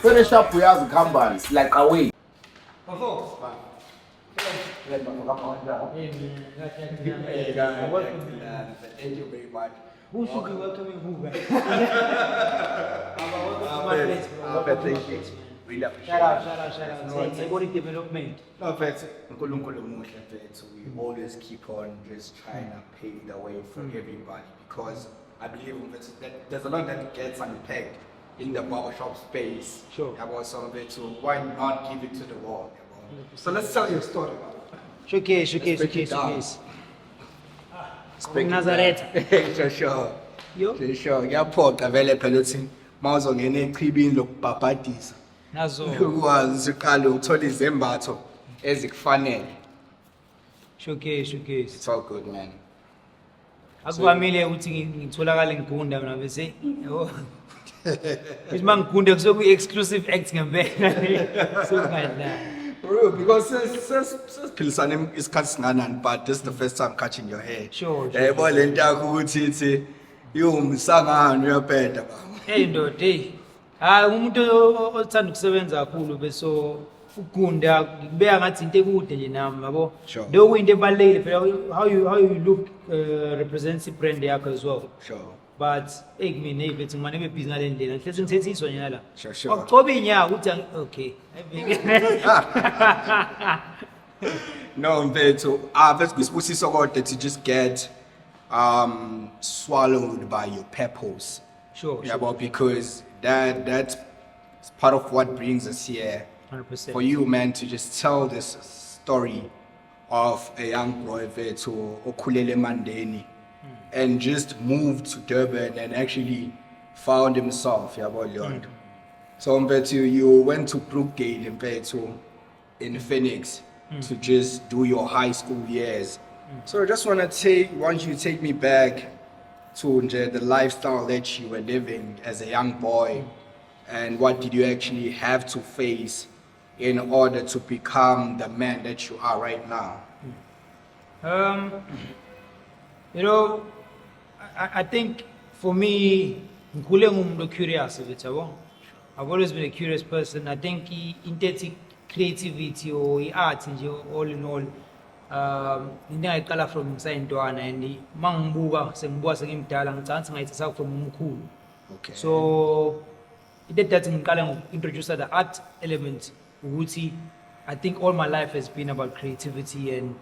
Finish up uyazi khambani like away. Thank you very much. Who should be welcoming who, guys? Thank you. Really appreciate Shout it. out. It's a good development. No, thanks. We always keep on just trying to pave the way for everybody because I believe that there's a lot that gets unpacked in the barbershop space. Sure. About some of it, so why not give it to the world? So let's tell your story. Showcase. Nazareth. Yo. Sure. Ngiyaphoqa vele phela uthi mawuzongena echibini lokubhabhadisa. Nazo. Ukwazi uqala uthola izembatho ezikufanele. Showcase. It's all good, man. Akuvamile ukuthi ngitholakale ngigunda mina bese yabo. It's mangigunde kusoku exclusive acts ngempela. So ngadla. Bro, because sesiphilisana isikhathi singanani but this is the first time catching your hair. Sure. Yebo lento yakho ukuthi ithi yomsangano uyapenda ba. Hey ndoda, hey. Umuntu othanda ukusebenza kakhulu beso ugunda ngibeka ngathi into ekude nje nami yabo. Sure. Lokho into ebalekile phela how you look represents brand yakho as well. Sure. But mina bethi ngimane bebhizi ngalendlela ngihlezi ngithethiswa nyala la. Sure. Akucoba inyaka ukuthi okay. No, mfethu, first kusibusiso kodwa to just get swallowed by your purpose. Sure. Yeah, but because that's part of what brings us here. 100%. For you, man, to just tell this story of a young boy to okhulele Mandeni and just moved to Durban and actually found himself. So you went to Brookgate in Phoenix to just do your high school years. So I just want you to take me back to the lifestyle that you were living as a young boy, and what did you actually have to face in order to become the man that you are right now? I think for me, ngikhule ngumuntu curious ukuthi yabo. I've always been a curious person. I think into creativity or art nje all in all into engayiqala from ngisayintwana and mangibuka sengimdala ngicanga ngathi sa from umkhulu. Okay. So it that ngiqala ngokuintroduce the art element ukuthi I think all my life has been about creativity and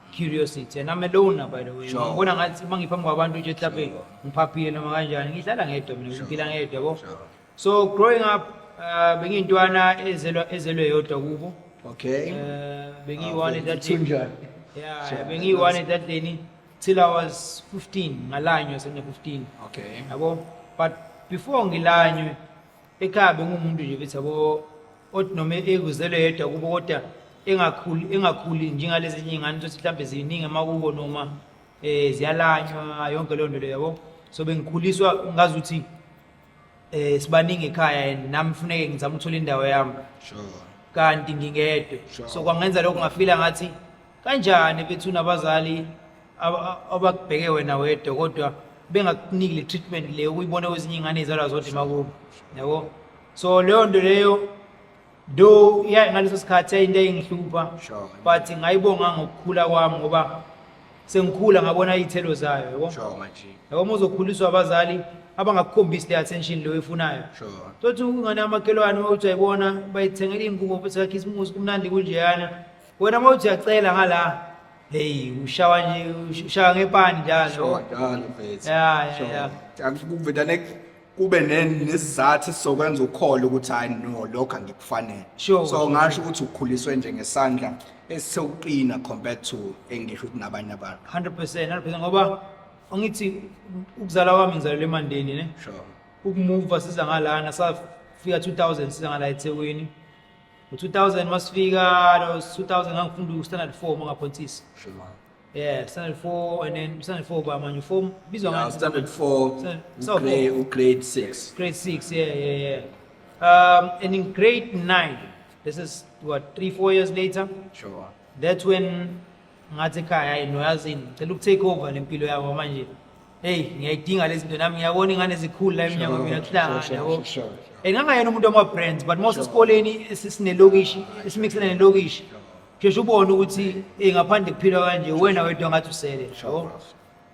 curiosity, and I'm a loner by the way. Sure. Ngibona ngathi mangiphambi kwabantu nje mhlawumbe ngiphaphile noma kanjani ngihlala ngedwa mina ngiphila ngedwa yabo. So growing up bengiyintwana ezelwe yodwa kubo. Okay. Bengiyi-one that day. Yeah, bengiyi-one that day till I was 15. Ngalanywa sene 15. Okay. Yabo. But before ngilanywe ekhaya bengumuntu nje bethi yabo othi noma ekuzelwe yedwa kubo kodwa engakhuli njengalezi nyingane ukuthi mhlambe ziningi emakubo noma ziyalanywa yonke leyo nto leyo yabo. So bengikhuliswa ngazi ukuthi sibaningi ekhaya nami kufuneke ngizama ukuthola indawo yami. Sure. Kanti ngingedwa. Sure. So kwangenza lokho ngafila ngathi kanjani bethu nabazali abakubheke wena wedwa kodwa bengakuniki le treatment leyo ukuyibona kwezinye ingane ezalwa zodwa emakubo yabo. So leyo nto leyo do ngaleso sikhathi into engihlupha. Sure. But ngayibonga ngokukhula kwami ngoba sengikhula ngabona izithelo zayo yabo. Sure, my G. Yabo muzokhuliswa abazali abangakukhombisi le attention leyo efunayo. Sure. Tothi ungane amakhelwane mawuthi ayibona bayithengela ingubo futhi kakhisimusi kumnandi kunjeyana. Wena mawuthi uyacela ngala hey ushawa nje ushaya ngepani njalo. Sure, mfethu. Yeah. Akuvela kube nesizathu sokwenza ukholo ukuthi hayi no lokho angikufanele. Sure. So ngasho ukuthi ukhuliswe nje ngesandla esewuqina compared to engisho ukuthi nabanye abantu. 100% ngoba angithi ukuzala kwami ngizalelwe eMandeni ne. Sure. Ukumove siza ngalana safika 2000 siza ngala eThekwini. Ngo2000 masifika 2000 ngangifunda standard 4 mangaphonsisi. Sure. Yeah, standard 4 and then standard 4 by my uniform. Bizwa Yeah, ngathi standard 4, So grade 6. grade 6, yeah. And in grade 9, this is what 3-4 years later. Sure. That's when ngathi ekhaya hayi noyazini ngicela ukutake over lempilo yabo manje. Hey, ngiyayidinga lezi zinto nami ngiyabona ingane zikhulu la eminyaka mina kuhlanga yabo. engangayena umuntu wama-brands but most esikoleni esinelokishi esimixene nelokishi sheshe ubone ukuthi ngaphandle kuphilwa kanje wena wedwa ngathi usele yabo.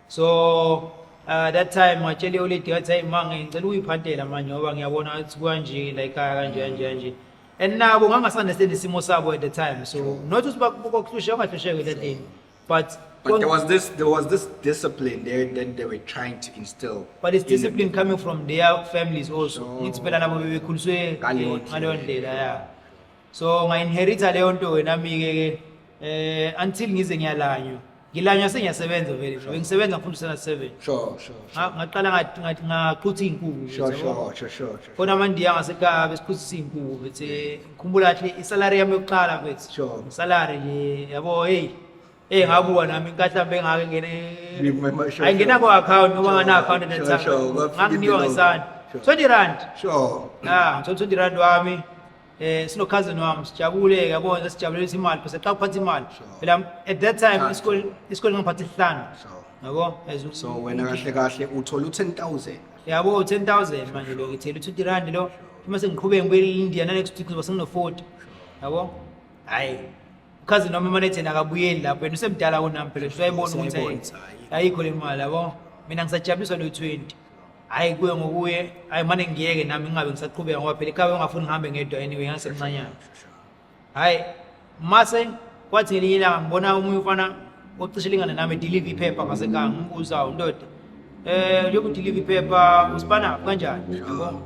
So that time ngatshela i-olady ngathi hayi ma ngicela uyiphantela manje ngoba ngiyabona ukuthi kanje la ekhaya kanje and nabo ngangasandestand isimo sabo at the time, so not ukuthi bakuhlusheka ungahlusheki that thing, but there was this discipline there that they were trying to instill. But it's discipline coming from their families also. Ngithi phela nabo bebekhuliswe ngaleyo ndlela, yeah. So nga-inherita leyo nto nami ke until ngize ngiyalanywa. Ngilanywa sengiyasebenza vele. Bengisebenza ngifundisa na 7. Sure. Ngaqala ngaqhutha inkukhu. Sure. Khona amandiya ngasekhaya besikhuthisa inkukhu bethe ngikhumbula kahle isalary yami yokuqala bethe. Sure. Salary nje yabo ngabuka nami nkahlambe ngake ngene ayingena ku account noma ngana account nethatha nganginikwa ngesandla 20 rand. Sure. Ngithola 20 rand wami sino cousin wami sijabule yabona sijabulisa imali bese xa kuphatha imali phela at that time isikole ngiphatha 5 yabo so wena kahle uthola u10,000 yabo 10,000 manje lo ngithela 20 rand lo uma sengiqhubeka ngibe India next week kuzoba sengino 40 yabo hayi cousin noma manethe nakabuyeli lapho yena usemdala kunami phela usayibona ukuthi ayikho le mali yabo mina ngisajabuliswa no 20 hayi kuye ngokuye hayi manje ngiyeke nami ngingabe ngisaqhubeka ngoba phela ekhaya ngafuni ngihambe ngedwa anyway ngasemncanyana hayi mase kwathi ngelinye ilanga ngibona umunye ufana ocishe lingana nami deliver iphepha ngasekhaya ngimbuza undoda yoku deliver iphepha usipana kanjani yabo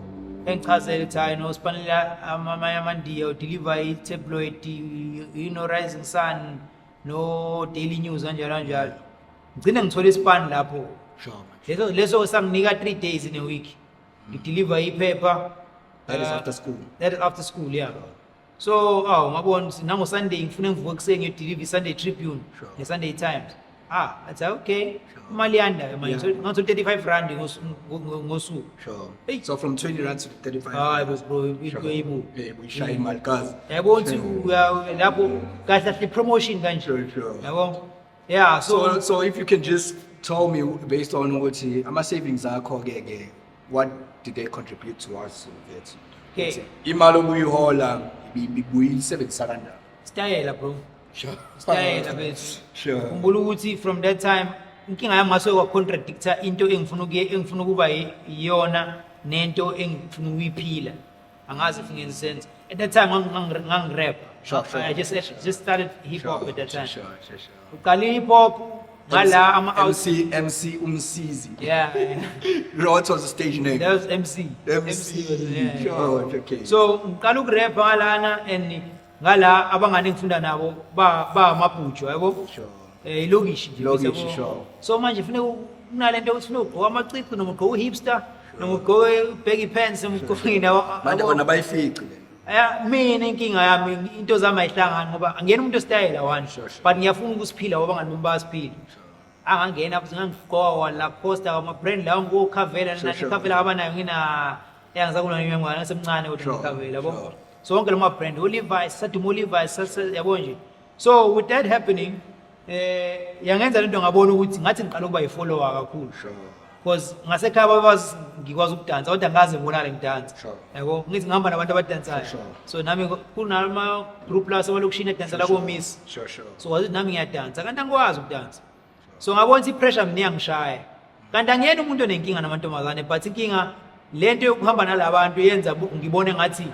engichazela ukuthi hayi no sipanela amandiya deliver i-tabloid Rising Sun no Daily News kanjalo ngicine ngithola ispan lapho. Sure. Leso sanginika 3 days in a week. You deliver iphepha. That is after school. That is after school, yeah. So, ngabona nango Sunday ngifuna ngivuke kuseni ngiyodeliver Sunday Tribune, the Sunday Times. That's okay. Imali yanda manje. Ngithola 35 rand ngosuku. Sure. So from 20 rand to 35. Bro, ibo. We shy imali kazi. Yabo ukuthi lapho kahle promotion kanje. Sure. Yabo. Yeah, so if you can just tell me based on what ama savings akho ke what did they contribute towards it? Okay. Imali obuyihola ibuyisebenzisa kanjani? Stayela bro. Sure. Stayela bese. Sure. Ngibula ukuthi from that time inkinga yami ngase kwa contradictor into engifuna ukuba iyona nento engifuna ukuyiphila. Angazi if ngenze sense. At that time ngang-rap. Sure. I just started hip hop at that time. Sure. Uqala hip hop ngala MC Umsizi. Yeah. What was the stage name? That was MC. MC was yeah. Sure, okay. So ngiqala ukurap ngalana and ngala abangane ngifunda nabo ba amabhujo yabo. Sure. Ilokishi nje. Lokishi, sure. So manje ufuna kunalento ukuthi ufuna ugqoka amacici noma ugqoka hipster noma ugqoka baggy pants noma ugqoka manje bona bayifici le. Mina inkinga yami into zami ayihlangani ngoba angena umuntu ostyle one but ngiyafuna ukusiphila ngoba ngani basiphila angangena futhi ngangigqoka la poster ama brand la ngokhavela nakhavela abanayo ngina engizakuna ngiyengwana ngasemncane kodwa ngikhavela yabo so wonke lo ma brand Levi's Sadumo Levi's yabo nje. So with that happening yangenza lento ngabona ukuthi ngathi ngiqala ukuba yi-follower kakhulu because ngasekhaya babazi ngikwazi ukudansa kodwa ngaze ngibonakala ngidansa yabo ngithi ngihamba nabantu abadansayo so nami kunama group la sebalokishini edansela ko Miss so wazi nami ngiyadansa kanti angikwazi ukudansa so ngabona ukuthi i-pressure mina iyangishaya kanti angiyena umuntu onenkinga namantombazane but inkinga lento yokuhamba nalabantu yenza ngibone ngathi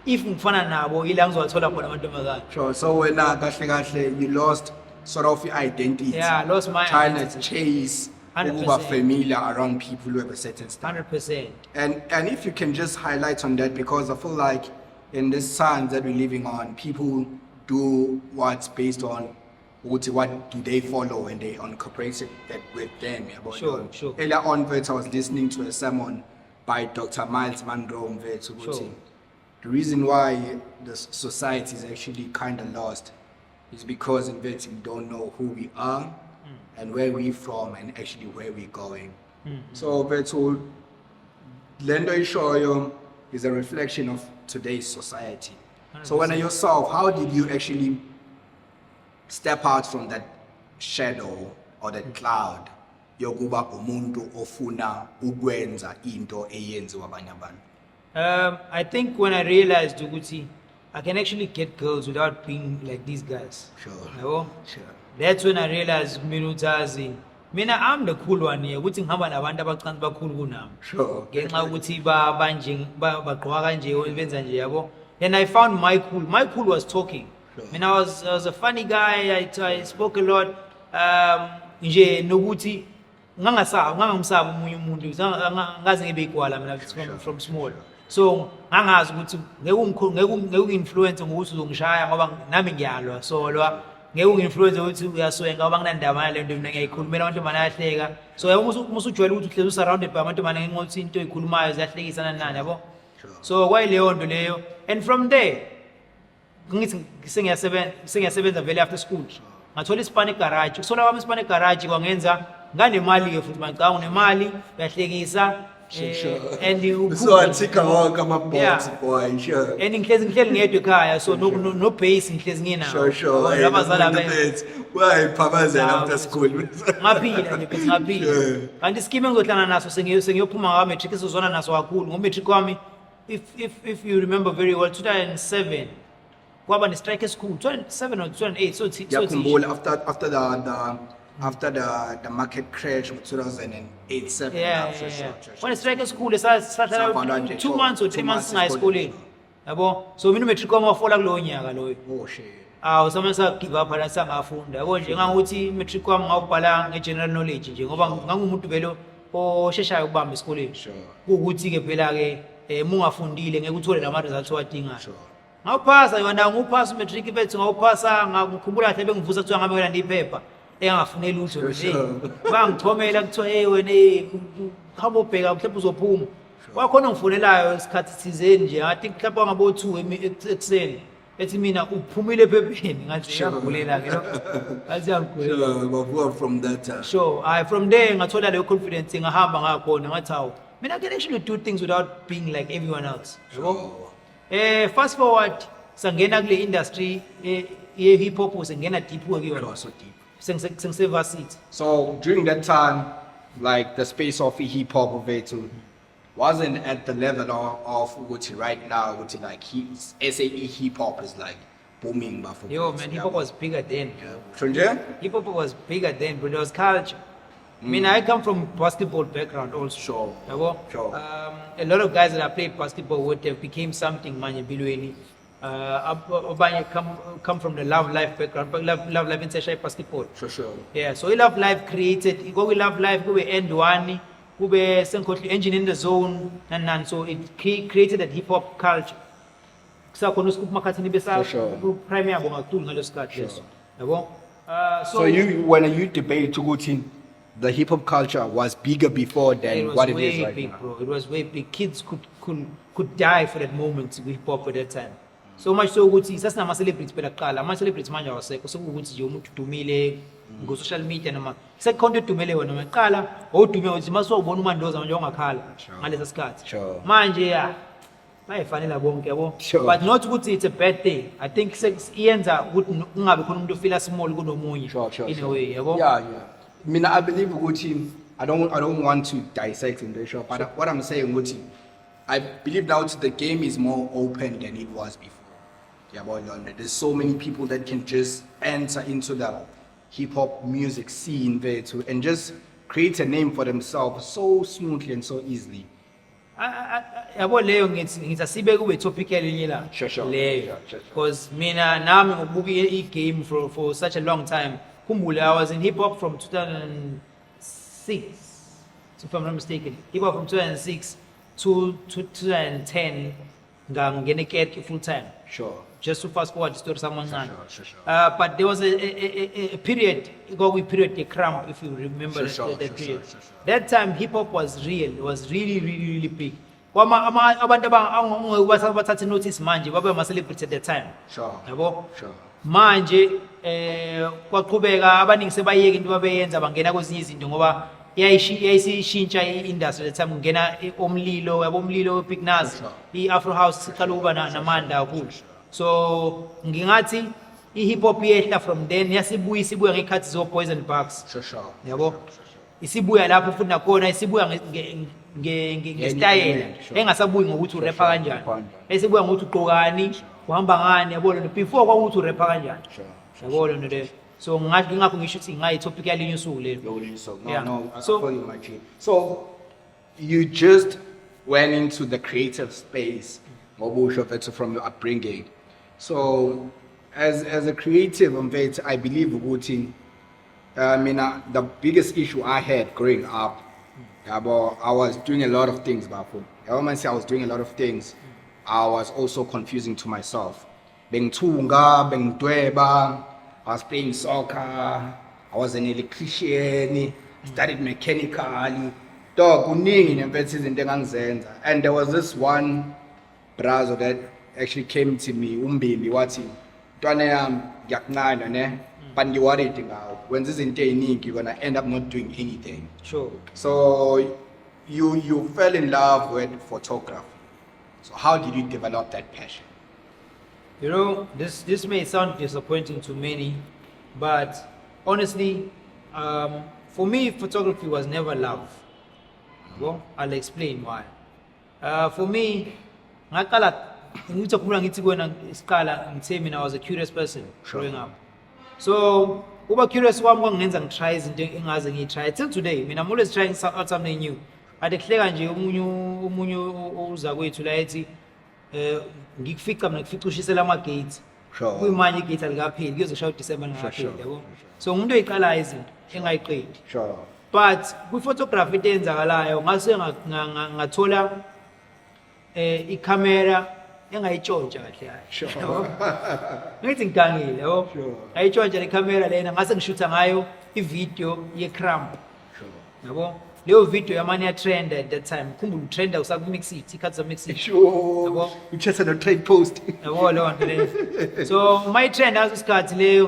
if ngifana nabo ila ngizowathola khona amantombazane. So wena kahle you lost sort of your identity. Yeah, I lost my trying identity. to chase 100%. Over familiar around people who have a certain standard. 100%. And if you can just highlight on that, because I feel like in this times that we're living on, people do what's based on what do they follow and they incorporate that with them. Sure. Earlier on, I was listening to a sermon by Dr. Miles Monroe. Sure. The reason why the society is actually kind of lost is because in fact we don't know who we are and where we're from and actually where we're going. So Betul, Lendo Ishoyo is a reflection of today's society. 100%. So when yourself, how did you actually step out from that shadow or that cloud? Yokuba umuntu ofuna ukwenza into eyenziwa abanye abantu. I think when I realized ukuthi I can actually get girls without being like these guys. Sure. Yabo? Sure. That's when I realized mina I'm the cool one here ukuthi ngihamba nabantu abancane bakhulu kunami. Sure. Ngenxa ukuthi banje bagqoka kanje benza nje yabo. And I found my cool. My cool was talking. Sure. I was a funny guy. I spoke a lot. Nje nokuthi ngangamsaba umunye umuntu ngaze ngibe igwala mina from small. So ngangazi ukuthi ngeke unginfluence ngokuthi uzongishaya ngoba nami ngiyalwa solwa ngeke unginfluence ukuthi uyaswenga ngoba nginandaba nalento mina ngiyayikhulumela abantu banayahleka so usujwayele ukuthi uhlezi surrounded by abantu banengokuthi into ezikhulumayo ziyahlekisana nani yabo so kwayileyo nto leyo and from there ngithi sengiyasebenza vele after school ngathola isipani egarage kusola kwami isipani egarage kwangenza nganemali ke futhi ngicanga unemali uyahlekisa and you so athika wonke ama-box boy sure and ngihlezi ngedwa ekhaya so no base ngihlezi nginawo sure labazala wayiphamazela after school ngaphila nje phezu ngaphila kanti iskimi engizohlangana naso sengiyophuma ngamatric sizozwana naso kakhulu ngomatric wami if you remember very well 2007 kwaba ne-strike school 2007 or 2008 so yakhumbula after the market crash of 2008-7 when strike school sahlala 2 months or 3 months ngayesikoleni yabo so mina umatric wami wafola kulowo nyaka loyo oh shit samanye sa-give up phela sangafunda yabo nje ngangokuthi imatric wami ngawubhala nge-general knowledge nje ngoba ngangumuntu vele osheshayo ukubamba esikoleni kuwukuthi-ke phela-ke mungafundile ngeke uthole lama-results owadingayo ngawuphasa yona nguphasa umatric bethu ngawuphasa ngikhumbula kahle bengivusa kuthiwa ngabekela ndiyiphepha engafunela utho bangithomela kuthiwa wena khamba ubheka mhlawumbe uzophuma wakhona ngifonelayo isikhathi thizeni nje I think mhlawumbe wangabo 2 ekuseni ethi mina uphumile ephepheni ngathi yagulela-ke ngathi yagulela from that time sure from there ngathola leyo confidence ngahamba ngakhona ngathi hawu mina I can actually do things without being like everyone else fast forward sangena kule industry ye-hip hop sengena deep kuyona so deep sengisevasithi so during that time like the space of hip hop of it wasn't at the level of ukuthi right now ukuthi like SAE hip hop is like booming bafo man hip hop was bigger then nje hip hop was bigger then but it was culture I mean I come from basketball background also sure a lot of guys that I played basketball with have became something manje empilweni abanye come from the love life background but love life insesha basketball sure so love life created go love life kube end one kube senkhohli engine in the zone and so it created that hip hop culture kusakhona uScoop Makhathini besa prime yabo ngakhulu ngalo sikhathi leso yabo so when you debate ukuthi the hip hop culture was bigger before than what it is right big, now bro. It was way big. Kids could die for that moment with hip hop at that time. So much so ukuthi sasinama celebrities phela kuqala ama celebrities manje awasekho sokuthi nje umuntu udumile ngo social media noma sekhonto edumele wena maqala awudume ukuthi masowubona uMandoza manje ongakhala ngalesa sikhathi manje bayifanele bonke yabo but not ukuthi it's a bad thing I think iyenza ukuthi ungabe khona umuntu ofila small kunomunye in a way yabo mina I believe ukuthi I don't want to dissect in the show but what I'm saying ukuthi I believe now the game is more open than it was before. There's so many people that can just enter into the hip hop music scene there too and just create a name for themselves so smoothly and so easily. Yabo leyo ngithi asibe kube topic elinye la. Leyo. Because mina nami ngokubuka i-game for such a long time. Kumbule I was in hip hop from 2006 if I'm not mistaken. Hip hop from 2006 to 2010 ngangena eKetke full time. Sure. Just to fast forward the story someone sure. But there was a period, a cramp if you remember that period. That time hip hop was real. It was really big. Abantu abathathe notice manje babe ama celebrity at that time. Yabo? Sure. Manje kwaqhubeka abaningi sebayeke into babeyenza bangena kwezinye izinto ngoba yayisishintsha i-industry that time ngena omlilo yabo omlilo Big Nas i-Afro House siqala ukuba namandla kakhulu so ngingathi i-hip hop yehla from then yasibuya ngekhathi zo Poison Bucks yabo isibuya lapho futhi nakhona isibuya ngestyle Sure. engasabuyi ngokuthi urapper kanjani Sure. esibuya ngokuthi uqokani uhamba ngani yabona before kwakuthi urapper kanjani Sure. yabona nto le so ngakho ngisho ukuthi ngayitopic yalinye usuku lelo Yeah. So- So you just went into the creative space, Mobusho Vetso, from your upbringing. So as a creative, I believe Uguti, the biggest issue I had growing up, I was doing a lot of things, Bafu. I won't say I was doing a lot of things. I was also confusing to myself. Beng tunga, beng dweba, I was playing soccer, I was an electrician, studied mechanically. Dog, kuningi nempethu izinto engangizenza. And there was this one brother that actually came to me, Umbimbi, wathi, "Ntwana yami, ngiyakunqanda ne, but ngiworried ngawe. Wenza izinto eziningi, you're gonna end up not doing anything." sure So you fell in love with photography. So how did you develop that passion? You know, this may sound disappointing to many, but honestly, for me, photography was never love. Well, I'll explain why. For me, I was a curious person growing up. So, uba curious wami kwangenza ngitry izinto engaze ngitry till today. I'm always trying out something new. Adehleka nje umunye uza kwethu la ethi ngikufica mina ngificishisela ama gates. Sure. Kuyimanje igate alikapheli kuyozoshaya uDecember ngapheli Sure. yabo. So umuntu oyiqala izinto engayiqedi. Sure. But kwi-photography into eyenzakalayo ngase ngathola i-camera engayitshontsha kahle Sure. ngithi ngidangile yabo Sure. ngayitshontsha le camera lena ngase ngishutha ngayo i-video ye-cramp Sure. yabo leyo video yamane ya-trend at that time khumbula utrenda usakumix it ikhathi zamix it Sure. Yabo. You just had a trade post. yabo leyo nto leyo so my-trend yaso isikhathi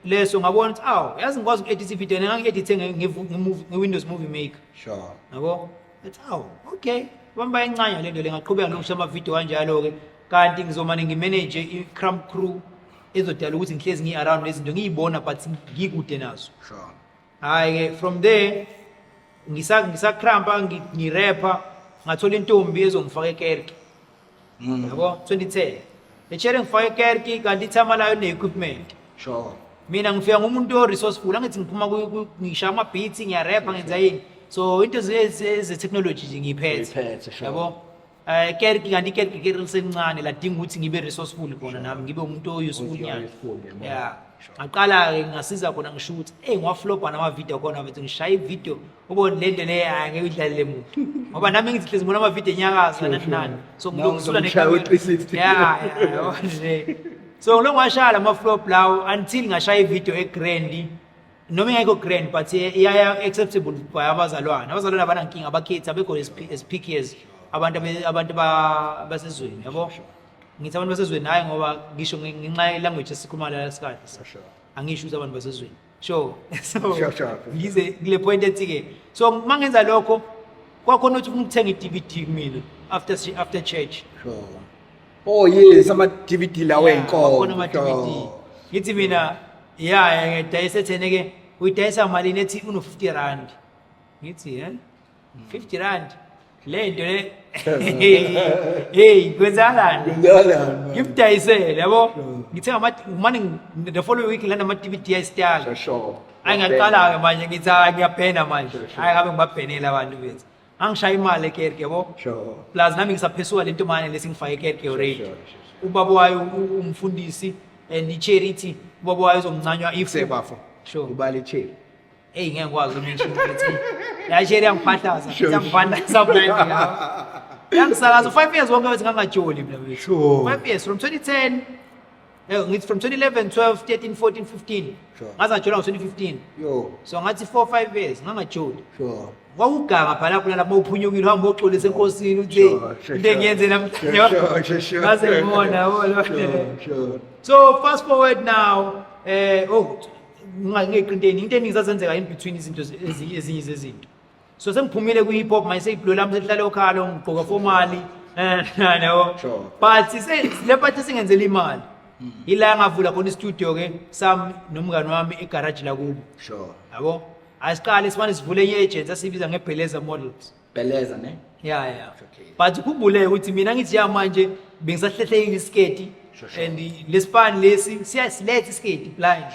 leso ngabona ukuthi awu yazi ngikwazi uku-editha ividiyo ngangi-edithe nge-Windows Movie Maker Sure. yabo ethi awu okay bamba encane lento le ngaqhubeka ngokusha amavidiyo kanjalo-ke kanti ngizomane ngimanage i-cramp crew ezodala ukuthi ngihlezi ngi-around lezinto ngiyibona but ngikude nazo Sure. hhayi-ke from there ngisakrampa ngirapha ngathola intombi ezongifaka ekerke yabo 2010 lechere ngifaka ekerke kanti ithama layo ne-equipment Sure. mina ngifika ngumuntu o-resourceful angithi ngiphuma ngishaya ama-beats ngiyarapha ngenza yini so into ze-technology nje ngiyiphethe Uyiphethe, sure. yabo kerke kanti ikerke lisencane ladinga ukuthi ngibe resourceful khona nami ngibe umuntu o-useful nyana useful, yeah. ya ngaqala-ke ngasiza khona ngishuthi ngwaflopha namavidiyo khona bethi ngishaya ividiyo ubone le nto le ngeke uyidlalele muntu ngoba nami ngithi hlezi ngibona amavidiyo enyakaza nani nani so ngilokusula uzomshaya we-360. ya so ngilo ngashaya lama-flop lawo until ngashaya ividiyo egrandi noma ingekho grand but iyaya acceptable by abazalwane abanankinga abakhethi abekho as picky as abantu basezweni yabo ngithi abantu basezweni hayi ngoba ngisho ngenxa ye-language esikhuluma la sikhathi Sure. angisho ukuthi abantu basezweni sure so Sure. ngize kule point ethi-ke so uma ngenza lokho kwakhona ukuthi ufuna ukuthenga i-DVD kumina after church Sure. Oh yes, ama-DVD lawo kwakhona ey'nkomo. ama-DVD ngithi mina ya ngidayisa ethene-ke uyidayisa malini ethi uno-50 rand ngithi 50 rand le nto le hey kwenzakalani ngimdayisele yabo ngithenga manje the following week ngilanda ama-DVD ayisitali Sure. hayi ngaqala-ke manje ngithi hayi ngiyabhena manje hayi ngabe ngibabhenela abantu bethu angishaya imali ekerke yabo Sure. plus nami ngisaphesuka le ntomane lesingifake ekerke already Sure. ubaba wayo umfundisi and i-charity ubaba wayo uzomncanywa Sebafo. sure Ubale cheli. eyi ngeke ngikwazi umention ukuthi ya sheri yangiphathaza Sure. yangiphathaza blind yangisakaza 5 years wonke bethi ngangajoli mina bethu Sure. 5 years from 2010 ngithi from 2011 12 13 14 15 Sure. ngazajola ngo-2015 Yo. so ngathi 4-5 years ngangajoli Sure. kwakuganga phalaphula lapho uphunyukile uhamba uxolisa enkosini uthi Sure. into engiyenze namhlanje Sure. ngaze ngibona yabo Sure. so fast forward now ngeqinteni into eningi zazenzeka in between izinto ezinye zezinto so sengiphumile kwi-hip hop manje seyibhlo lami selihlale okhalo ngigqoka formally yabo Sure. but le part esingenzela imali ila ngavula khona istudio-ke sami nomngani wami egaraji lakubo Sure. yabo asiqale sifane sivule i-agents asibiza ngebheleza models. Beleza, ne? Yeah. Okay. But ukhumbule ukuthi mina ngithi ya manje bengisahlehlekile isketi Sure. and lesipani lesi siyasiletha isketi blind.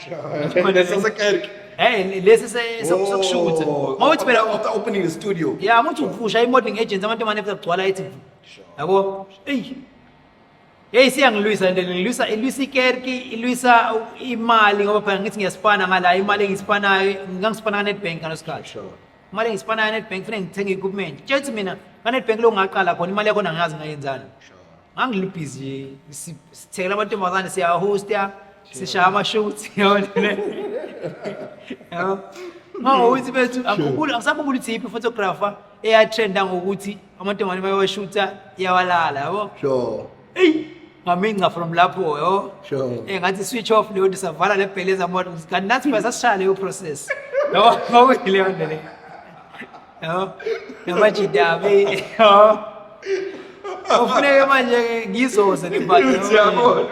Necessary. Lesi sokushutha. Mawuthi phela After opening the studio. yeah muthi uvusha i-modeling agents abantu manje bezagcwala ethi yabo hey siyangilwisa and ilwisa ikerki ilwisa imali ngoba phela ngithi ngiyasipana ngala imali engisipanayo ngangisipana ka-Nedbank ngalosikhathi Sure. imali engisipana ka-Nedbank kufanele ngithenge equipment tshela mina ka-Nedbank lo ngaqala khona imali yakhona angazi ngayenzani ngangilubhizi sithekela amantombazane siyahosta sishaya ama-shots yabona ngokuthi bethu angisakhumbula ukuthi yiphi iphotographer eyatrenda ngokuthi amantombazane bayawashutha iyawalala yabo Sure. ngaminca from lapho yo Sure. ngathi switch off leyo nto savala le bheleza models kanti nathi phela sasishaya leyo process yabo ngawuyileyo nto le yabo namajidabe yabo ufuneke manje ngizoze le mpahla Yabo.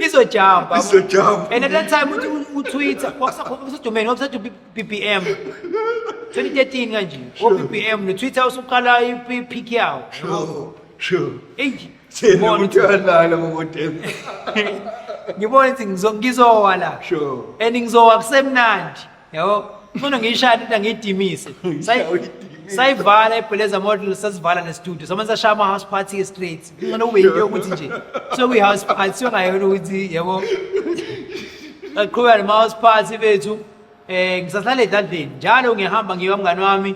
izojumpa Izojumpa. and at that time uTwitter kwakusadomain kwakusathi BBM 2013 kanje BBM noTwitter usuqala ipeak yawo Sure. hey Sena muthandana model. ngibona ukuthi ngizowa la Sure. and ngizowa kusemnandi yabo ufuna ngiyishaya into ngiyidimise sayivala ibheleza model sasivala nestudio samanye sashaya ama-house party straight ngona ubeyinto yokuthi nje sokuyi-house party siyongayona ukuthi yabo aqhubeka nema-house party bethu ngisahlala edladleni njalo ngiyahamba ngiyo kamngani wami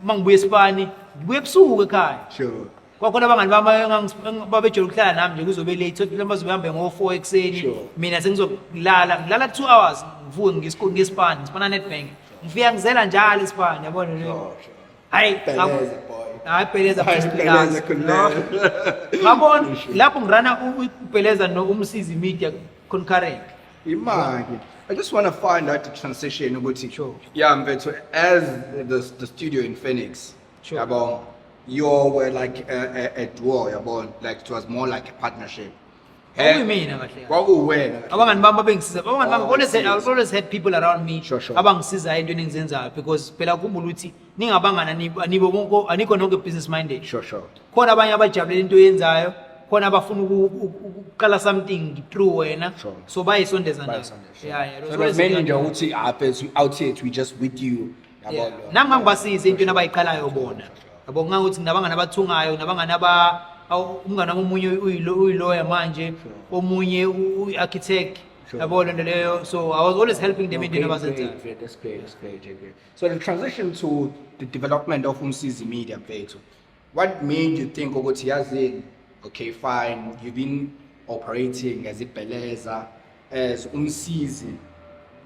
uma ngibuye esipani ngibuye ebusuku ekhaya Sure. kwakhona abangani bami babejela ukuhlala nami nje kuzobe late sokuthi bazobehambe ngo-4 ekuseni Sure. mina sengizokulala ngilala 2 hours ngivuke ngesipani sipana Nedbank ngifika ngizela njalo esipani yabona leyo hayi Beleza, boy. hayi Beleza Hayi, first Beleza class khona. ngabona lapho ngirana uBeleza noUmsizi Media concurrent Imagine. I just want to find out the transition ukuthi Sure. yeah mfethu as the studio in Phoenix Sure. yabo you were like a duo yabo like it was more like a partnership. okuyimina kahle Kwakuwena. abangani bami bengisiza abangani bami Oh, I always had people around me Sure. abangisiza entweni engizenzayo because phela khumbula ukuthi ningabangana anibo bonke anikho nonke business minded Sure. khona abanye abajabulela into oyenzayo khona abafuna ukuqala something through wena Sure. so bayisondeza nayo Bayisondeza. yeah So it was mainly nje ukuthi out here we just with you. yeah nami ngangibasiza entweni abayiqalayo bona yabo ngangokuthi nabangani abathungayo nabangani umngane wami omunye uyilawyer manje omunye uyi-architect yabo lento leyo so I was always helping them entweni abazenzayo That's great. So the transition to the development of Umsizi Media mfethu, what made you think ukuthi yazi okay fine you've been operating as iBeleza as Umsizi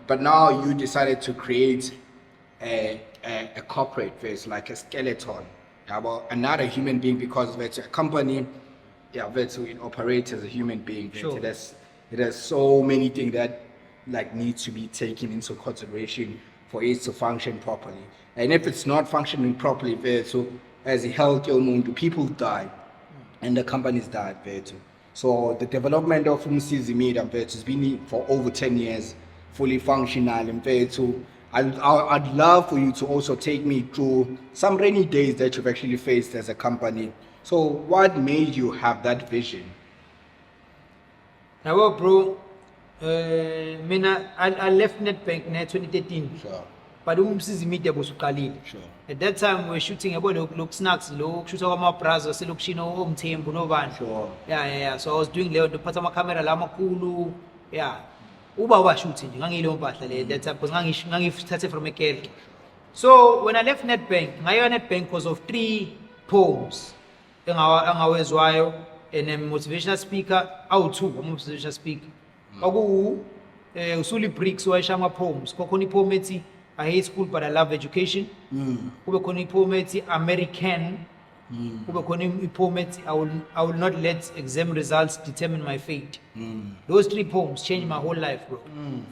but now you decided to create a corporate face like a skeleton yabo another human being because it's a company yeah it operates as a human being. Sure. It has so many things that like need to be taken into consideration for it to function properly. And if it's not functioning properly, so as a health people die and the companies died. So the development of Umsizi Media has been for over 10 years, fully functional. I'd love for you to also take me through some rainy days that you've actually faced as a company. So what made you have that vision? yabo bro mina I left Nedbank in 2013 Sure. but Umsizi Media busuqalile Sure. at that time we were shooting yabo loku snacks lo kushutha kwama-bras selokishini omthembu nobani Sure. yeah so I was doing leyo nto phatha amakhamera la amakhulu yeah uba washuthi nje ngangiyileyo mpahla le that time because ngangithathe from ekerke so when I left Nedbank ngayo Nedbank because of 3 poems engawezwayo and a motivational speaker awu-2 ama-motivational speaker usuli Bricks wayeshaya ama-poems kwakhona ipoem ethi I hate school but I love education kube khona ipoem ethi American kube khona ipoem ethi I will not let exam results determine my fate. Those 3 poems changed my whole life, bro.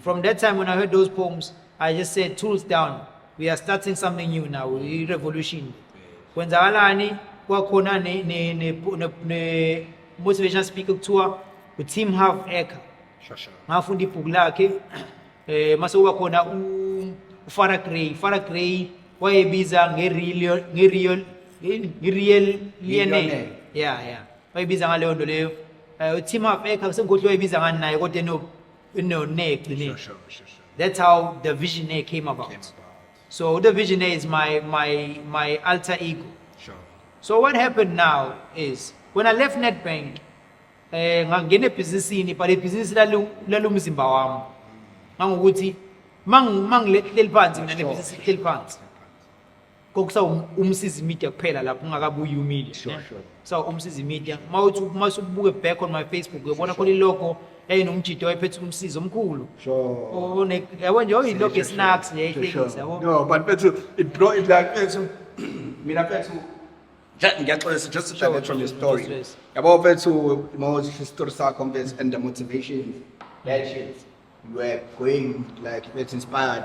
From that time when I heard those poems I just said tools down, we are starting something new now, revolution. Kwenzakalani kwakhona ne motivational speaker kuthiwa uTim Harv Eker Sure. ngafunda ibhuku lakhe mase kuba khona Farah Gray wayebiza nge-real Lionel. Yeah. Wayebiza ngaleyo nto leyo. Team Up Echo sengikhohlwe wayebiza ngani naye kodwa no neck. Sure. That's how the Visionaire came about. So the Visionaire is my alter ego. Sure. So what happened now is when I left Nedbank, ngangena ebhizinisini but ibhizinisi lalumzimba wami. Ngangokuthi mangihleli phansi mina nebhizinisi lihleli phansi. Kokusa umsizi media kuphela lapho ungakabuyi umedia. Sure. So umsizi media mawusubuke back on my Facebook uyabona khona ilogo nomjito wayephethe umsizi omkhulu. Sure. Yabo nje oyilogo snacks nje ihlekisa yabo. No, but it brought it like mina mfethu ngiyaxolisa just to tell from your story. Yes. Yabo mfethu most history sakho mfethu and the motivation that shit you were going like it's inspired.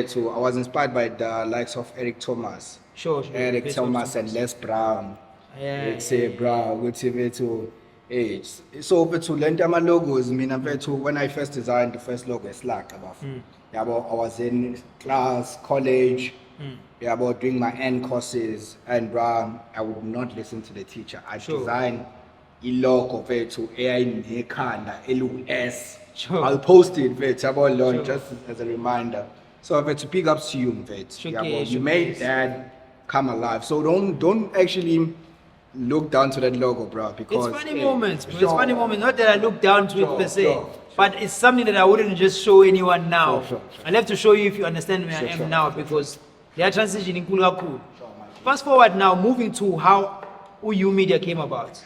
So I was inspired by the likes of Eric Thomas. Sure. Eric Thomas and Les Brown. Let's say Brown, good to age. So to learn my logos, when I first designed the first logo, it's like about I was in class, college, about doing my end courses, and Brown, I would not listen to the teacher. I designed a logo to AI Nekanda LUS. Sure. I'll post it just as a reminder. So to pick up to you, you made that come alive. So don't actually look down to that logo, bro. Because it's funny moments, bro. It's funny moments. Not that I look down to it per se, but it's something that I wouldn't just show anyone now. Sure. I'll have to show you if you understand where I am now because they are transitioning cool. Fast forward now, moving to how UU Media came about.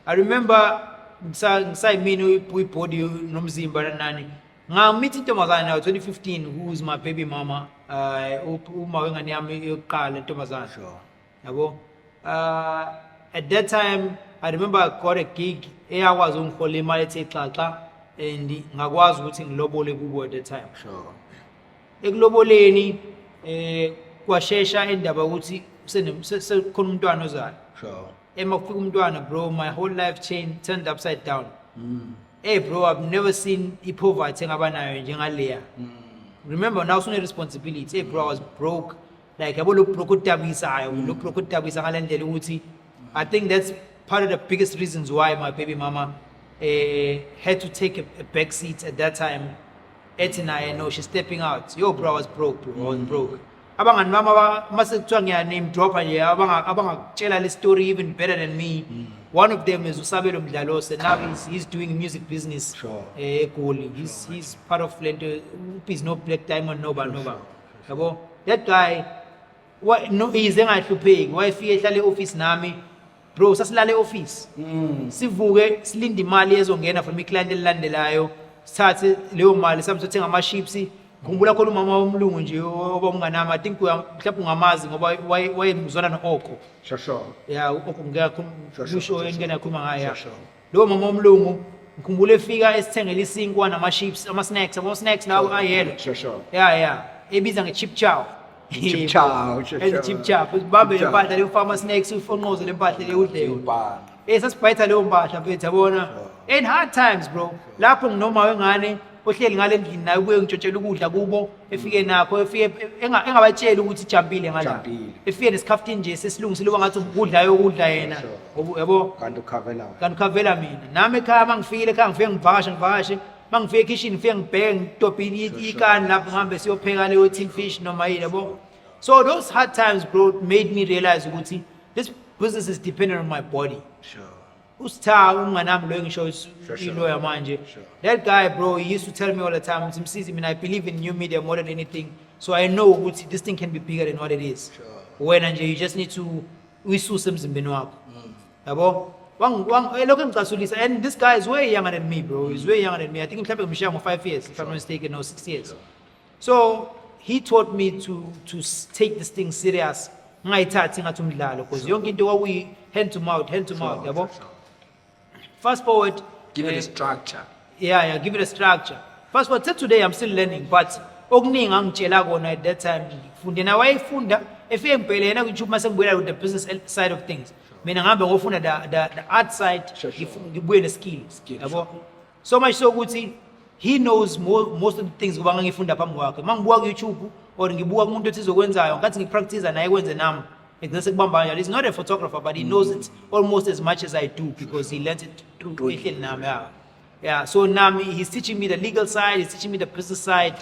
I remember we bought you Nomzimba Nani. Nga meet intombazane now 2015 who's my baby mama uma wengane yami yokuqala intombazane yabo at that time I remember I got a gig eyakwazi ungihola imali ethe xaxa and ngakwazi ukuthi ngilobole kubo at that time ekuloboleni kwashesha indaba ukuthi sekhona umntwana ozayo ema kufika umntwana bro my whole life turned upside down. Hey bro, I've never seen poverty ngabanayo njengaleya. Remember now sune responsibility. Hey bro, I was broke. Like yabo look broke utabisayo, look broke utabisa ngalendlela ukuthi I think that's part of the biggest reasons why my baby mama had to take a back seat at that time. Etina, I know she's stepping out. Yo bro, I was broke, bro. I was broke. Abangani mama mase kuthiwa ngiya name drop nje abangakutshela le story even better than me. One of them is Usabelo Mdlalose. Now he's doing music business. Egoli. He's part of Lento. He's no Black Diamond, no. That guy, he's engahlupeki. Why ehlale office nami? Bro, sasilale office. Sivuke silinde imali ezongena from iclient elilandelayo. Sithathe leyo mali samsothenga ama chips. Ngikhumbula khona umama womlungu nje obamnganami I think mhlawumbe ungamazi ngoba wayemzwana noOkho. Sure. Yeah, Okho ngiyakho kusho engena khuluma ngayo. Lo mama womlungu ngikhumbula efika esithengela isinkwa nama chips, ama snacks lawo ayelo. Sure. Yeah. Ebiza nge-chip chow. Chip chow. Babe lempahla leyo farmer snacks ufonqoze lempahla leyo udleyo. Sasibhayitha leyo mpahla mfethu yabona. In hard times bro. Lapho nginoma wengane ohleli ngale ndlini naye kuye ngitshotshela ukudla kubo efike nakho efike engabatshela ukuthi jambile ngala efike nesikhafuthini nje sesilungisile ngathi ukudla yokudla yena yabo kanti ukhavela mina nami ekhaya mangifikile ekhaya ngifike ngivakashe mangifike ekitchen ngifike ngibheke ngitobhini ikani lapho ngihambe siyopheka leyo tin fish noma yini yabo. So those hard times bro made me realize ukuthi this business is dependent on my body. Usitha unganami lo ngisho iloya manje. That guy bro he used to tell me all the time Msizi mina I believe in new media more than anything, so I know ukuthi this thing can be bigger than what it is. Wena nje you just need to uyisuse emzimbeni wakho yabo lokho engicasulisa and this guy is way younger than me bro. He's way younger than me. I think mhlawumbe ngimshiya ngo5 years if I'm not mistaken or 6 years. So he taught me to take this thing serious ngayithathi ngathi umdlalo because yonke into kwakuyi hand to mouth yabo. Fast forward, give it a structure. Yeah, give it a structure. Fast forward till today, I'm still learning, but okuningi angitshela kona at that time ngifunde na wayefunda efike ngibhele yena ku-YouTube mase ngibuyela with the business side of things. Mina ngihambe ngofunda the art side ngibuye ne-skill yabo. So much so ukuthi he knows most of the things ngoba ngangifunda phambi kwakhe. Mangibuka ku-YouTube or ngibuka kumuntu othi izokwenzayo ngathi ngipractice naye kwenze nami ekuse kubamba njalo. He's not a photographer but he knows it almost as much as I do because he learned it through ehleli nami. Yeah, so nami he's teaching me the legal side, he's teaching me the business side.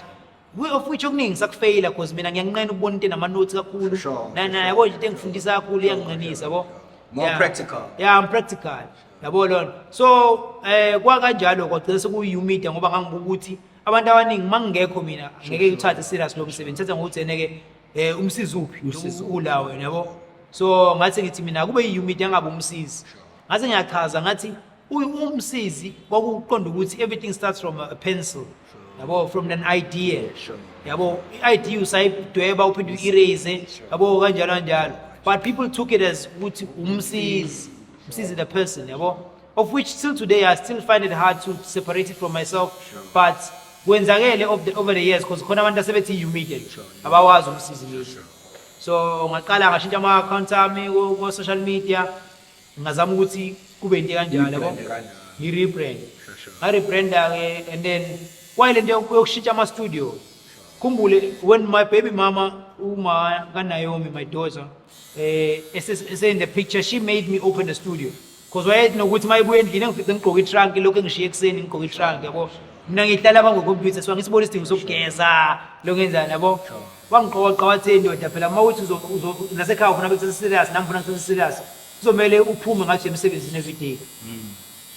Of which okuningi sakufeyila because mina ngiyanqena ukubona into nama-notes kakhulu. Sure. Yabo into engifundisa kakhulu iyanginqinisa yabo. More practical. Yeah, I'm practical. Yabo lona. So kwakanjalo kwagcina sekuyi-media ngoba ngangibuka ukuthi abantu abaningi mangingekho mina ngeke uthathe serious lo msebenzi. Thatha ngokuthi eneke umsizi uphi ulawo wena yabo. So ngathi ngithi mina kube yi-media ngabe umsizi. Ngathi ngiyachaza ngathi umsizi kwakuqonda ukuthi everything starts from a pencil. Yabo, from an idea. Yabo, idea usayidweba uphinde u-erase. Yabo kanjalo kanjalo. But people took it as ukuthi umsizi the person, yabo. Of which still today I still find it hard to separate it from myself. But kwenzakele over the years because khona abantu asebethi immediate abawazi umsizi mina. So ngaqala ngashintsha ama-account ami ku social media ngazama ukuthi kube into kanjalo yabo. Ngi-rebrand. Nga-rebranda ke and then while into yokushintsha ama-studio. Kumbule when my baby mama uma kaNaomi my daughter in the picture she made me open the studio because wayethi nokuthi mayibuye endlini ngifice ngigqoka itrunk lokho engishiye ekseni ngigqoka itrunk yabo mina ngihlala bangocomputer so ngisibona isidingo sokugeza lokenzana yabo wangiqoqa qawathi ndoda phela mawuthi nasekhaya ufuna ukuthi serious nami ufuna ukuthi serious kuzomela uphume ngathi emsebenzini every day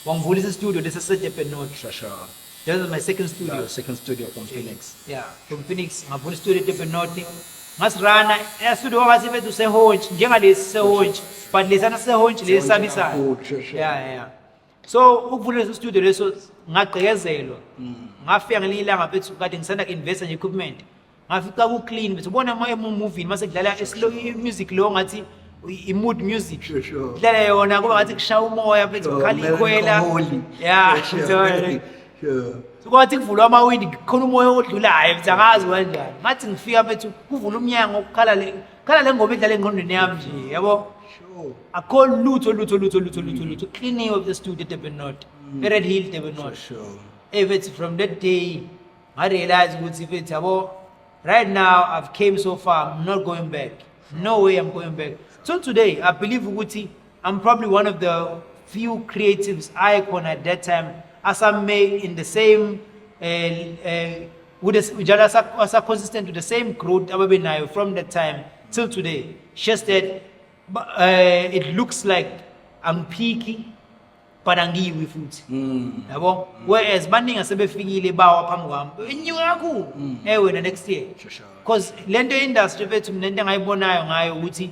wangivulisa istudio lesi seDurban North. That was my second studio. Yeah, second studio from Phoenix. Yeah, from Phoenix. Ngavula studio Durban North. Ngasirana studio wangasi bethu sehonje njengalesi sehonje but lesana sehonje lesabisa. Yeah. So ukuvula lesi studio leso ngagqekezelwa. Ngafika ngelilanga bethu kade ngisanda invest in equipment. Ngafika ku clean bethu bona ama movie mase kudlala slow music lo ngathi i-mood music. Sure. Dlala yona kuba ngathi kushaya umoya bethu kukhala ikhwela. Yeah. So kwathi kuvulwa amawindi khona umoya odlulayo bethi angazi kanjani ngathi ngifika bethu kuvula umnyango ukukhala le ngoba idlala engqondweni yami nje yabo akho lutho cleaning of the studio Durban North Red Hill Durban North bethu from that day I realized ukuthi bethu yabo right now I've came so far I'm not going back no way I'm going back so today I believe ukuthi I'm probably one of the few creatives icon at that time as I made in the same with consistent with the same growth ababenayo from that time till today. Just that it looks like I'm peaky but angiwi futhi. Yabo? Whereas baningi asebefikile bawa phambi kwami. Inyuka kakhulu. The next year. Because lento industry bethu mina into engayibonayo ngayo ukuthi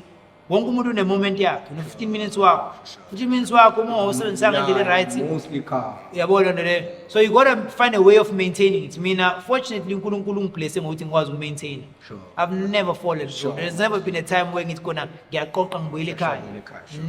wonke umuntu une moment yakhe no 15 minutes wakho 15 minutes wakho uma usebenzisa ngendlela right mostly car yabona le so you got to find a way of maintaining it mina fortunately uNkulunkulu ungiblesse ngokuthi ngikwazi ukumaintain. I've never fallen short. There's never been a time when it's gonna ngiyaqoqa ngibuyele ekhaya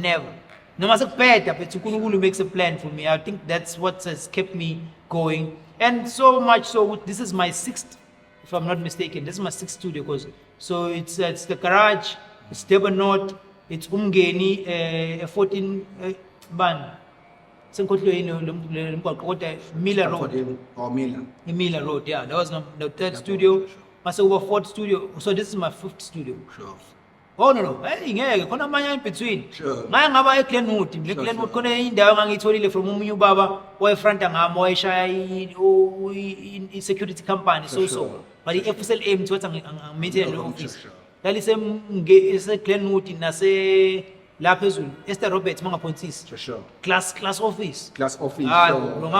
never noma sekubheda but uNkulunkulu makes a plan for me. I think that's what has kept me going and so much so this is my 6th if I'm not mistaken this is my 6th studio because so it's the garage. It's Durban North, it's Umgeni, 14 ban. Senkotlo yini lo Miller Road. Or Miller. Miller Road, yeah. That was the 3rd studio. Mase over 4th studio. So this is my 5th studio. Sure. Oh no. Hey, ngeke khona amanye in between. Sure. Ngaya ngaba eGlenwood, eGlenwood khona indawo ngangitholile from umunye ubaba wayefronta ngami wayeshaya i-security company so. But i-FSLA mthotha ngimethele lo office. Lalisemse Glenwood nase la phezulu Esther Roberts mangaphontisi Sure. Class office Sure.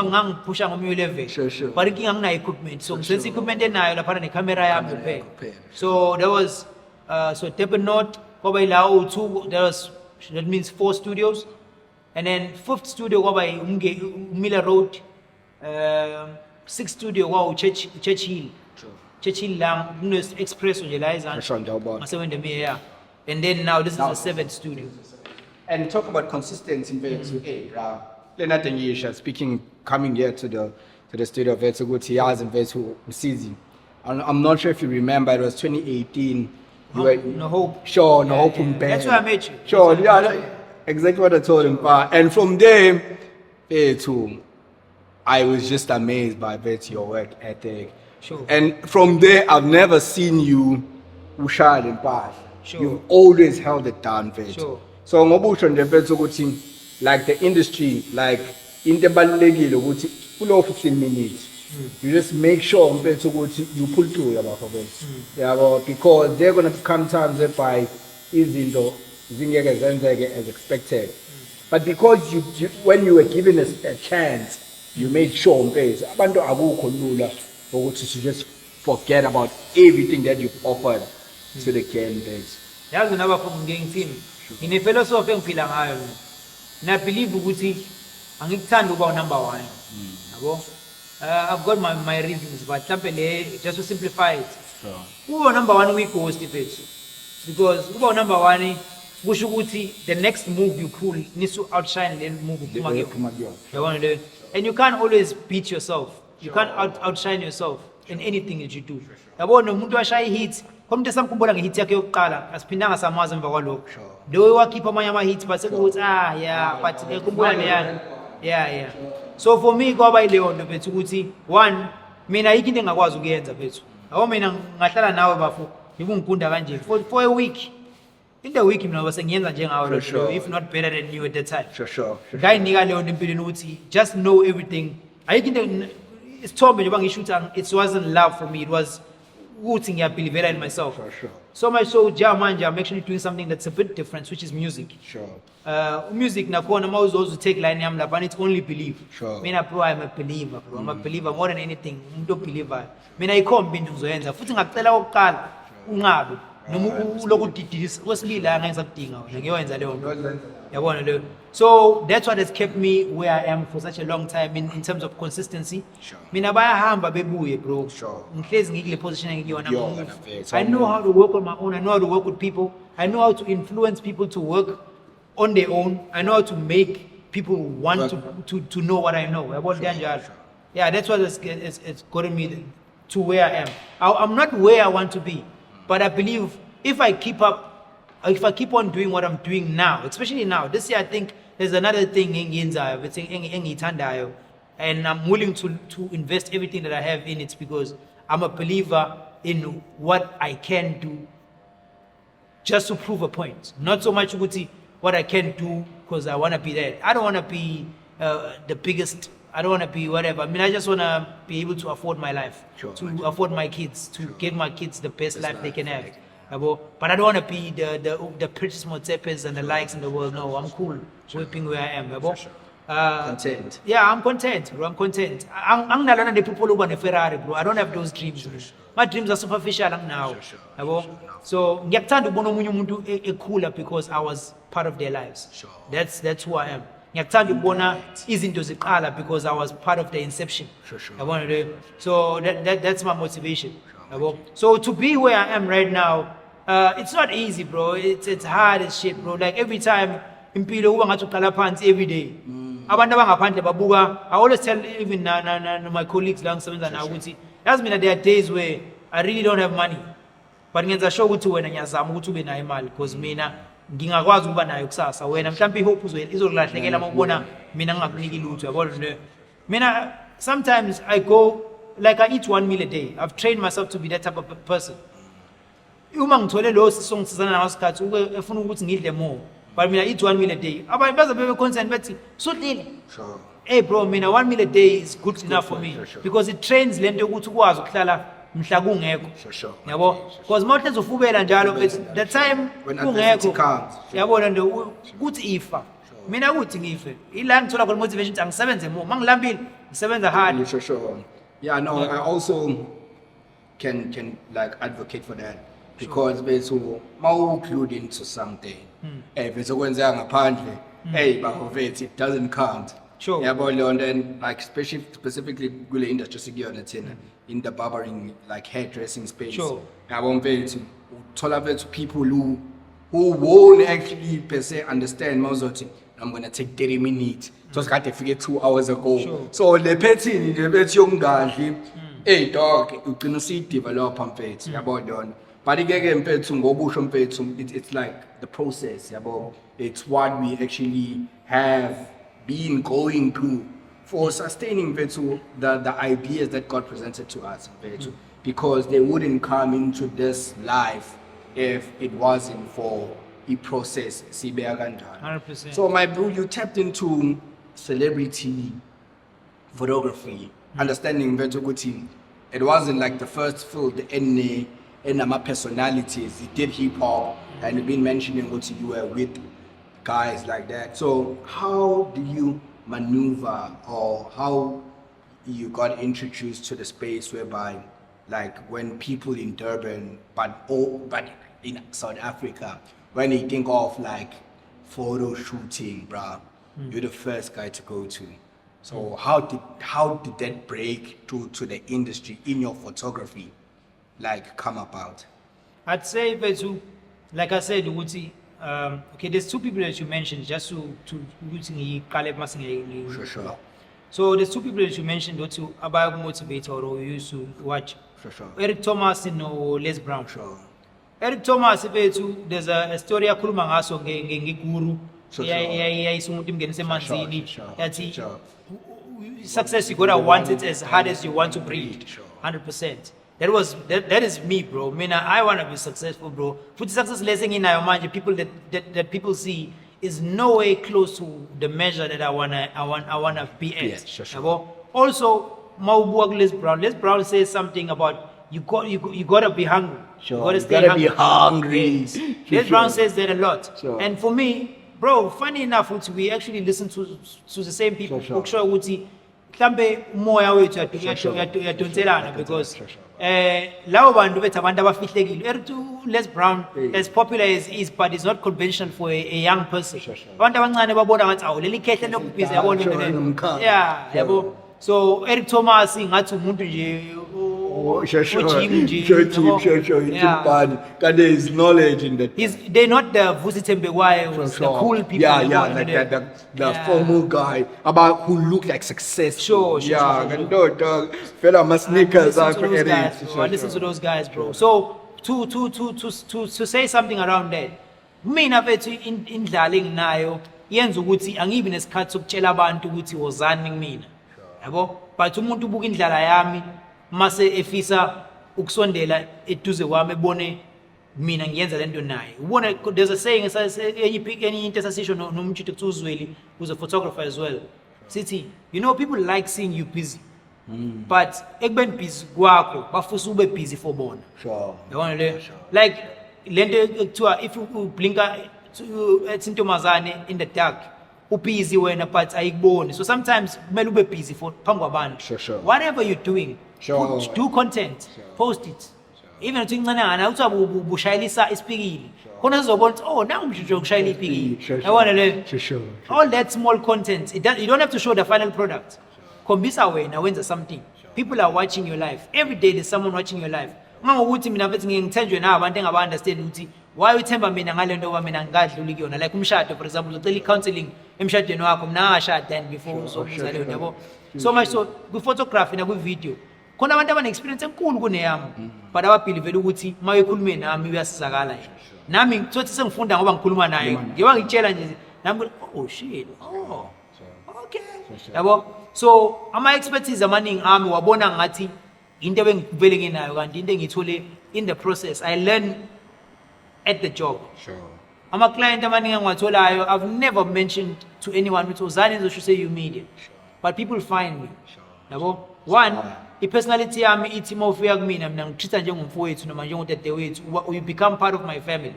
Ngangiphusha ngomu level Sure. but inkinga ngina equipment so ngisenza equipment enayo lapha necamera yami kuphela kuphela. so that was so Durban North kwaba ila O2 that means 4 studios and then 5th studio kwaba Miller Road 6th studio kwa Church Hill Churchill Lam, Express nje la izandla. Masewende me yeah. And then now this is the 7th studio. And talk about consistency in Vethu. Leonard Ngisha speaking coming here to the studio of Vethu ukuthi yazi in Vethu umsizi. I'm not sure if you remember it was 2018. You were No Hope. Sure, No Hope Umbhele. That's where I met you. Sure, yeah, exactly what I told him. And from there Vethu I was just amazed by Vethu your work ethic. Sure. And from there, I've never seen you ushaya impahla. Sure. You've always held it down, mfethu. Sure. So ngoba usho nje mfethu ukuthi like the industry, like into ebalulekile ukuthi kulo 15 minutes you just make sure mfethu ukuthi you pull through yabafo mfethu. Yabo, because there gonna come times whereby izinto zingeke zenzeke as expected. But because you when you were given a chance, you made sure mfethu abantu akukho lula ukuthi to just forget about everything that you've offered to the game mfethu. Yazi nabafo ngingithini. Ngine philosophy engiphila ngayo mina. Na believe ukuthi angikuthanda ukuba number 1. Yabo? I've got my reasons, but mhlawumbe just to simplify it. Sure. Uba number 1 we-ghost mfethu. Because uba number 1 kusho ukuthi the next move you pull needs to outshine the move uphuma kuyo. Yabona le. And you can't always beat yourself. You can't outshine yourself in anything that you do. Yabona umuntu washaya hit, komuntu esamkhumbula ngehit yakhe yokuqala, asiphindanga samaza emva kwalokho. Lo wakhipha amanye ama hits but sekuthi yeah, but ekhumbula leyana. Yeah. So for me kwaba ileyo nto bethu ukuthi one mina ayikho into engakwazi ukuyenza bethu. Yabo mina ngahlala nawe bafo, ngikungikunda kanje for a week. In the week mina base ngiyenza njengawe lo Sure. if not better than you at that time. Sure. Ngayinika leyo nto empilweni ukuthi just know everything. Ayikho into isithombe njengoba ngisho ukuthi it wasn't love for me, it was ukuthi ngiyabelievela in myself. Sure. So much so manje I'm actually doing something that's a bit different, which is music. Sure. Music nakhona mawuzoze take line yami lapha it's only believe. Sure. Mina bro I'm a believer bro. I'm a believer more than anything. Umuntu obeliever. Mina ikhombi into ngizoyenza futhi ngacela ukuqala ungabe noma uloku didisa kwesibili angenzakudinga wena ngiyoyenza leyo nto. Yabona leyo. So that's what has kept me where I am for such a long time in terms of consistency. Sure. Mina bayahamba bebuye bro. Sure. Ngihlezi ngikule position engiyona. Yona, I know how to work on my own. I know how to work with people. I know how to influence people to work on their own. I know how to make people want to know what I know. Yeah, that's what it's gotten me to where I am. I'm not where I want to be, but I believe if I keep on doing what I'm doing now, especially now, this year I think there's another thing and I'm willing to invest everything that I have in it because I'm a believer in what I can do just to prove a point. Not so much what I can do because I want to be there. I don't want to be the biggest. I don't want to be whatever. I mean, I just want to be able to afford my life, to afford my kids, to give my kids the best life they can have. But I don't want to be the prettiest Motsepes and the likes in the world. No, I'm cool being where I am. Content. Yeah, I'm content, bro. I'm content. I'm not the people who want a Ferrari, bro. I don't have those dreams. Bro. My dreams are superficial now. So, ngiyakuthanda ukubona omunye umuntu ekhula because I was part of their lives. That's who I am. Ngiyakuthanda ukubona izinto ziqala because I was part of the inception. So that's my motivation. So to be where I am right now, it's not easy, bro. It's hard as shit, bro. Like every time impilo kuba ngathi uqala phansi every day. Abantu abangaphandle babuka. I always tell even my colleagues la ngisebenza nawo ukuthi yazi mina there are days where I really don't have money. But ngenza sure ukuthi wena ngiyazama ukuthi ube nayo imali because mina ngingakwazi ukuba nayo kusasa. Wena mhlawumbe ihope izolahlekela mawubona mina ngingakuniki lutho yabona le. Mina sometimes I go like I eat 1 meal a day. I've trained myself to be that type of person. Uma ngithole lo sisongisizana nawo sikhathi efuna ukuthi ngidle more. But mina I eat 1 meal a day. Abantu baza bebe concerned bathi sudlile. Sure. Hey bro, mina 1 meal a day is good enough for me because it trains lento ukuthi ukwazi ukuhlala mhla kungekho. Sure. Yabo? Because mawuhlezi ufubela njalo but the time kungekho. Yabona nje ukuthi ifa. Mina ukuthi ngife. Ila ngithola khona motivation ukuthi angisebenze more. Mangilambile ngisebenza hard. Sure. Yeah, no, I also can like advocate for that because bethu mawuclude into something. Bese kwenzeka ngaphandle. Hey, bafowethu, it doesn't count. Sure. Yabo, and like specifically kule industry sikuyona thina in the barbering like hairdressing space. Sure. Yabo mfethu, uthola bethu people who won't actually per se understand mawuzothi I'm going to take 30 minutes. So I got to figure 2 hours ago. Sure. So the petting, the pet young guy, hey dog, you can see develop and pets, yabo. But again, it's like the process, yabo. It's what we actually have been going through for sustaining Vetu, the ideas that God presented to us, Vetu, because they wouldn't come into this life if it wasn't for a process. 100%. So my bro, you tapped into celebrity photography, understanding Vetu Guti. It wasn't like the first field in my personalities. He did hip hop, and you've been mentioning what you were with guys like that. So how do you maneuver, or how you got introduced to the space whereby, like, when people in Durban, but in South Africa, when they think of like photo shooting, bruh, you're the first guy to go to. So how did that break to the industry in your photography like come about? I'd say, Vetu, like I said, Uti, okay, there's two people that you mentioned, just to Uti Caleb Masing. Sure. So there's two people that you mentioned, Uti, about motivator or you used to watch. Sure. Eric Thomas and Les Brown. Sure. Eric Thomas, Vetu, there's a story akhuluma ngaso ngeguru. Yayisunguthi imngenise emanzini. Yathi success, you gotta want it as hard as you want to breathe. 100%. That is me, bro. I mean, I wanna be successful, bro. Futhi success lesson in our mind, people that people see is no way close to the measure that I wanna be at. Yes, sure. Yabo? Also, Maubuag Les Brown says something about you gotta be hungry. Sure. You gotta You stay gotta hungry. be hungry. Les Brown says that a lot. Sure. And for me, bro, funny enough, we actually listen to the same people. Sure. Ukusho ukuthi mhlambe umoya wethu uyadonselana because labo bantu bethu abantu abafihlekile. Les Brown, as popular as he is, but it's not conventional for a young person. Abantu abancane babona ngathi awu leli khehle lokubhiza yabona. Yeah, yabo. So Eric Thomas ngathi umuntu nje ojim nje. There is knowledge in that. They're not the Vusi Tembekwayo, the cool people. Yeah, like the formal guy about who look like success. Sure. Dog. Fella my sneakers I listen to those guys, bro. So to say something around that, mina bethu indlala enginayo yenza ukuthi angibi nesikhathi sokutshela abantu ukuthi wozani kumina. Yabo? But umuntu ubuka indlala yami mase efisa ukusondela eduze kwami ebone mina ngiyenza lento naye. Ubone there's a saying enye into esasisho nomtshito kuthi uZweli who's a photographer as well. Sithi, you know, people like seeing you busy. But ekubeni busy kwakho bafusa ube busy for bona. Sure. Yabona le? Like lento ekuthiwa if you blinka ethi intombazane in the dark ubusy wena but ayikuboni. So sometimes kumele ube busy for phambi kwabantu. Sure. Whatever you're doing, Sure. do content, post it. Even uthi incane uthi ubushayelisa isipikili. Khona sizobona oh nangu mshushu ukushayela ipikili. Yabona le? Sure. All that small content, you don't have to show the final product. Khombisa wena wenza something. People are watching your life. Every day there's someone watching your life. Ngokuthi mina mfethu ngithenjwe na abantu engaba understand ukuthi why uthemba mina ngalento ngoba mina ngingadluli kuyona, like umshado for example, ucela counseling emshadweni wakho mina ngashada and before uzobuza leyo yabo. So much so ku photography na ku video. Khona abantu abane experience enkulu kuneyami but ababelieve ukuthi mayekhulume nami uyasizakala yena. Nami ngithothi sengifunda ngoba ngikhuluma naye. Ngiba ngitshela nje nami oh shit. Oh. Okay. Yabo? So ama expertise amaningi ami wabona ngathi into ebengivele ngenayo kanti into engithole in the process I learn at the job. Sure. Ama client amaningi engiwatholayo I've never mentioned to anyone ukuthi uzani ngizoshuse you media. But people find me. Yabo? One, i-personality yami ithi mawufika kumina mina ngitreat njengomfowethu noma njengotadewethu you become part of my family.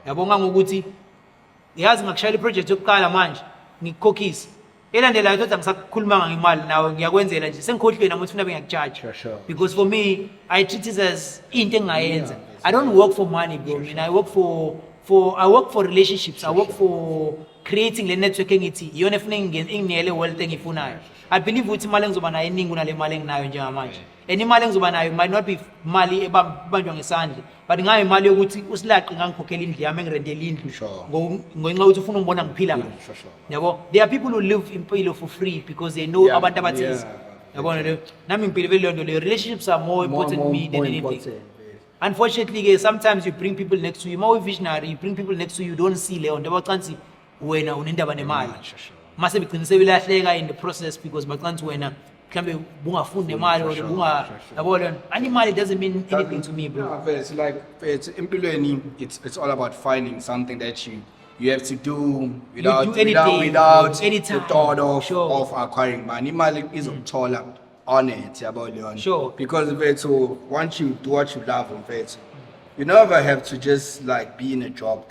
Yabo ngokuthi yazi ngakushayela iproject yokuqala manje ngikukhokhisa. Elandelayo thothi angisakhulumanga ngemali nawe ngiyakwenzela nje sengikhohlwe nami ukuthi ufuna bengiyakucharge. Sure. Because for me I treat it as into engayenza. I don't work for money, bro. I mean, I work for relationships. I work for creating the network engithi iyona efuna ingiyele wealth engifunayo. I believe ukuthi imali engizoba nayo eningi kunale mali enginayo njengamanje. And imali engizoba nayo might not be mali ebanjwa ngesandla, but ngayo imali yokuthi usilaqi ngangikhokhela indlu yami engirentela indlu. Ngenxa ukuthi ufuna ungibona ngiphila kahle. Yabo? There are people who live impilo for free because they know abantu abathize. Yabona le? Nami ngipilwe leyo nto le relationships are more important to me than anything. Unfortunately, sometimes you bring people next to you. More visionary, you bring people next to you, don't see leyo nto abacansi wena unendaba nemali. mase begcina sebilahleka in the process because bacansi wena mhlambe bungafundi nemali or Sure, bunga sure. yabo leyo animal doesn't mean anything to me, bro. No, but it's like it's empilweni. It's all about finding something that you have to do without do anything, without anytime. the thought of Sure. of acquiring money. Imali is umthola on it, yabo leyo. Sure. Because mfethu, once you do what you love, mfethu, you never have to just like be in a job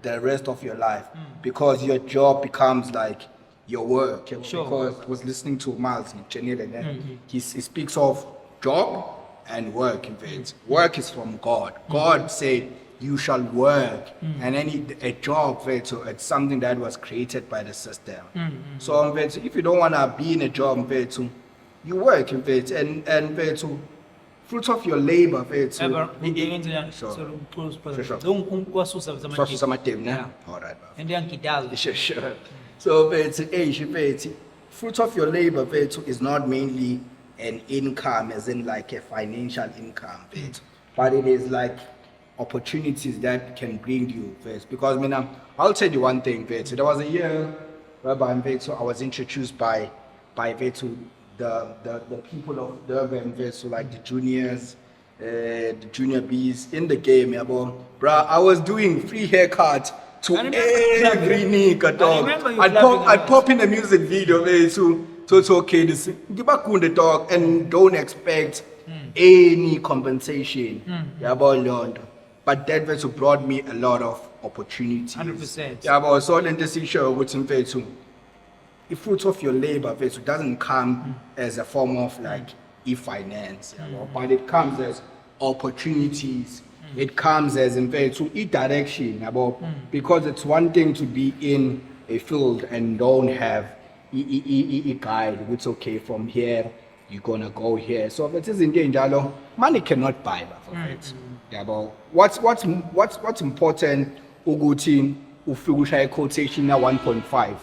the rest of your life because your job becomes like your work. Sure. Because I was listening to Miles Chenile, he speaks of job and work. In fact, work is from God. God said, "You shall work," and a job, so it's something that was created by the system. So, in fact, if you don't want to be in a job, in fact, you work, in fact, and so fruits of your labor, so Ever Sure. sure. Sure. Kwasusa Source zama samatem, Yeah. all right. and yangidazi. Sure. So, fruit of your labor, is not mainly an income, as in like a financial income, but it is like opportunities that can bring you first. Because I'll tell you one thing, there was a year whereby I was introduced by the people of Durban, so like the juniors, the junior bees in the game, bruh, I was doing free haircut to I remember every nigga, dog. remember you I'd clapping I'd a lot. pop in a music video, so it's okay. This give back on the dog and don't expect any compensation. But that was brought me a lot of opportunities. 100%. Yeah, but so in this issue with some the fruits of your labor doesn't come as a form of like e-finance, but it comes as opportunities. It comes as in to e-direction, because it's one thing to be in a field and don't have a guide. It's okay, from here you're gonna go here. So if it is in danger, money cannot buy that. Yeah, but what's important? Ugutin ufigusha quotation na 1.5.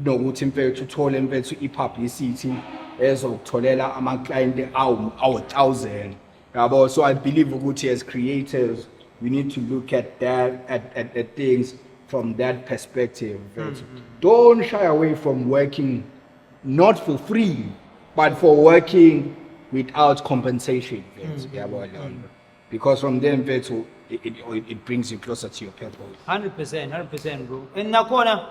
No, ukuthi mfethu uthole mfethu i-publicity ezokutholela ama-client awu 1,000. Yabo, so I believe ukuthi as creators we need to look at that at things from that perspective. Don't shy away from working not for free but for working without compensation. Because from then it brings you closer to your purpose. 100%, bro. And nakhona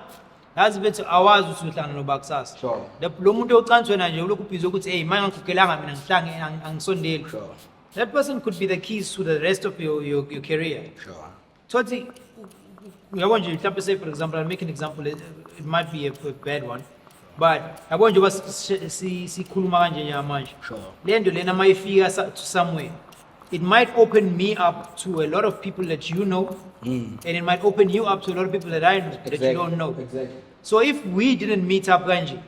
yazi bethi awazi ukuthi uhlangana nobakusasa. Sure. Lo muntu ocanswena nje ulokhu ubhizi ukuthi hey manje ngikukhelanga mina ngihlange angisondeli. Sure. That person could be the keys to the rest of your career. Sure. Tothi yabo nje mhlawumbe say for example, I'll make an example, it might be a bad one. But yabo nje sikhuluma kanje manje. Sure. Le nto lena mayifika to somewhere, it might open me up to a lot of people that you know, and it might open you up to a lot of people that I know that you don't know. Exactly. So if we didn't meet up kanje,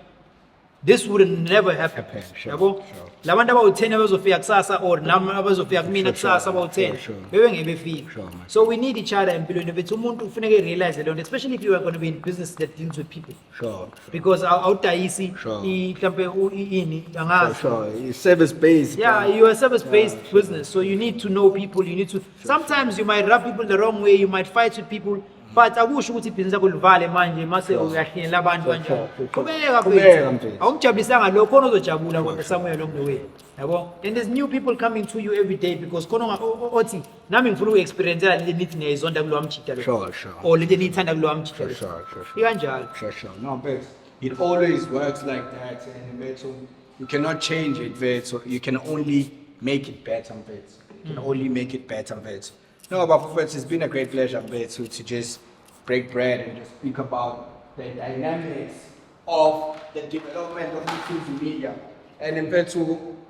this would never happen. Sure, Yabo? sure. Labantu abawu-10 abazofika kusasa or nami abazofika kumina kusasa abawu-10 sure. bebengeke Sure, man. So we need each other empilweni bethu umuntu kufuneka realize leyo nto, especially if you are going to be in business that deals with people, Sure. because awudayisi Sure. mhlambe ini angazi. Sure. It's service based. Yeah, you're a service-based business, so you need to know people. You need to. Sometimes you might rub people the wrong way. You might fight with people, but akusho ukuthi ibhizinisi lakho livale manje mase uyahlela abantu kanjani. Qhubeka Qhubeka, mfethu. mfethu. Awungijabulisanga lokho khona uzojabula kodwa somewhere along the way. Yabo? And there's new people coming to you every day because khona othi nami ngifuna ukuexperience le nithi ngiyayizonda kulo amjita lo. Sure, sure. Or le nithanda kulo amjita lo. Sure. Ikanjalo. Sure. No, but it always works like that, and so you cannot change it, so you can only make it better, You can only make it better, No, but for it's been a great pleasure, to just break bread and just speak about the dynamics of the development of YouTube media, and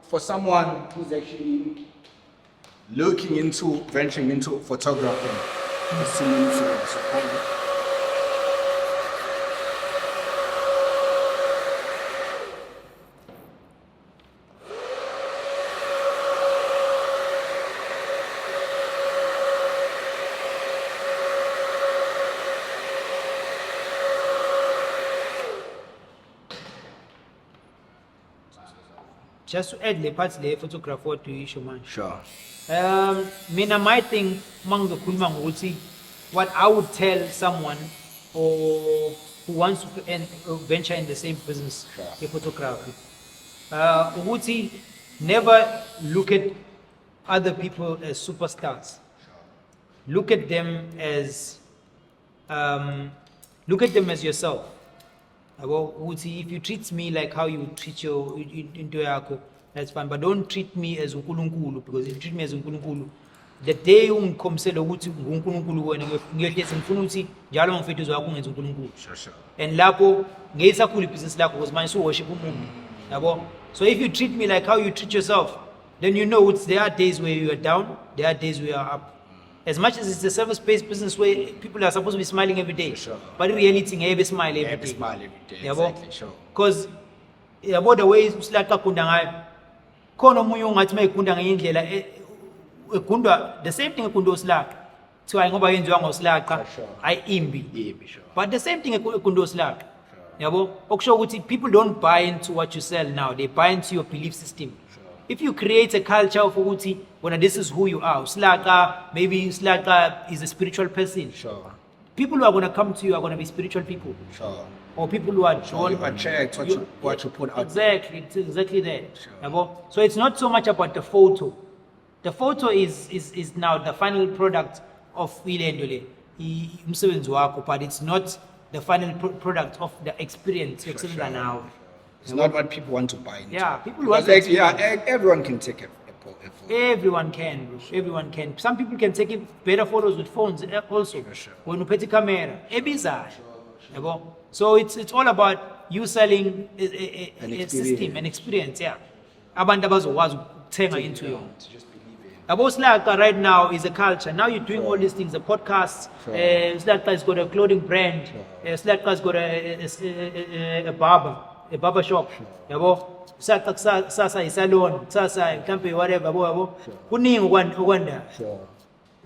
for someone who's actually looking into venturing into photography, listening to support. Just to add the parts there, photographer to issue man. Sure. Mina my thing mangizokhuluma ngokuthi what I would tell someone or who wants to venture in the same business, Sure. photography. Ukuthi never look at other people as superstars. Look at them as yourself. Ukuthi if you treat me like how you treat your into yakho, that's fine. But don't treat me as uNkulunkulu, because if you treat me as uNkulunkulu, the day ungikhomisela ukuthi nguNkulunkulu wena ngiyohlezi ngifuna ukuthi njalo ngifethu wakho ungenza uNkulunkulu. Sure. And lapho ngeyisakhula ibhizinisi lakho because manje uworship umuntu. Yabo? So if you treat me like how you treat yourself, then you know there are days where you are down, there are days where you are up. As much as it's a service-based business where people are supposed to be smiling every day, Sure. but in reality, ngeke smile every Every day. smile every day. Yabo? Exactly. Sure. Because yabo the way usilaka kunda ngayo, khona omunye ungathi mayikunda ngeyindlela egundwa the same thing egundwa usilaka. Kuthiwa ngoba yenziwa ngosilaka, Sure. ayimbi. Yeah, sure. But the same thing egundwa usilaka. Yabo? Okusho ukuthi people don't buy into what you sell now, they buy into your belief system. If you create a culture of ukuthi, when this is who you are, Usilaka, maybe Usilaka is a spiritual person. Sure. People who are going to come to you are going to be spiritual people. Sure. Or people who are So you attract what you put out. Exactly, it's exactly that. Sure. Yabo? So it's not so much about the photo. The photo is now the final product of Ilendole, umsebenzi wakho, but it's not the final product of the experience you're Sure. now. It's not what people want to buy into. Yeah, people Because want like, everyone can take a photo. Everyone can, bro. Everyone can. Some people can take better photos with phones also. Sure. When you put the camera, yabo? So it's all about you selling a system, an experience. Yeah. Abantu abazokwazi ukuthenga into you. To just believe in. About Slaka right now is a culture. Now you're doing all these things, the podcasts. Sure. Slaka's got a clothing brand. Slaka's got a barber shop. Yabo? Slaka sasa isalon, sasa mhlambe whatever, yabo? Kuningi ukwanda. Sure.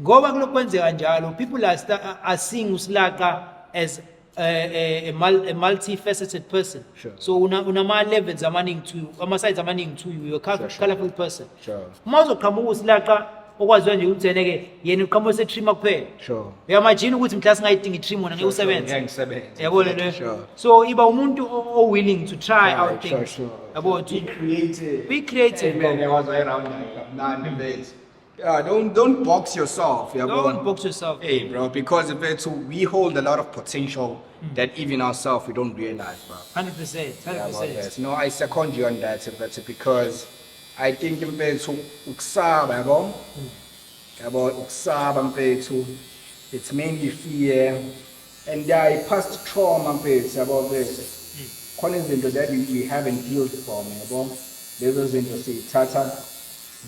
Ngoba kulokwenzeka njalo, people are seeing uSlaka as a multifaceted person. Sure. So unama levels amaningi to you, ama sides amaningi to you, you're a colorful person. Sure. Uma uzoqhamuka uSlaka okwaziwa nje ukuthi yeneke yena uqhamuka setrim kuphela. Sure. Uyamagina ukuthi mhla singayidinga itrim wona ngeke usebenze. Ngeke ngisebenze. Yabo le Sure. nto. So iba umuntu willing to try out Sure, things. sure. Yabo to Creative. be creative. Hey, man, I was around like, yeah, don't box yourself. Yeah, Don't box yourself. Hey, bro, because we hold a lot of potential that even ourselves we don't realize, bro. 100%. Yeah, about 100%. that. No, I second you on that, but because I think ukusaba, yabo, about ukusaba, mfethu, it's mainly fear, and I past trauma, mfethu, about this. Khona izinto that we haven't healed from, yabo. Lezo zinto siyithatha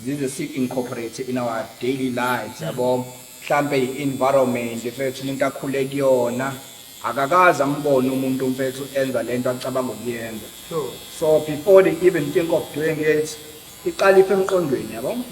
zize si-incorporate in our daily lives, yabo. Mhlambe i-environment mfethu umuntu akhule kuyona akakaze ambone umuntu mfethu enza lento acabanga ukuyenza. Sure. So before they even think of doing it, iqala ife emqondweni, yabo.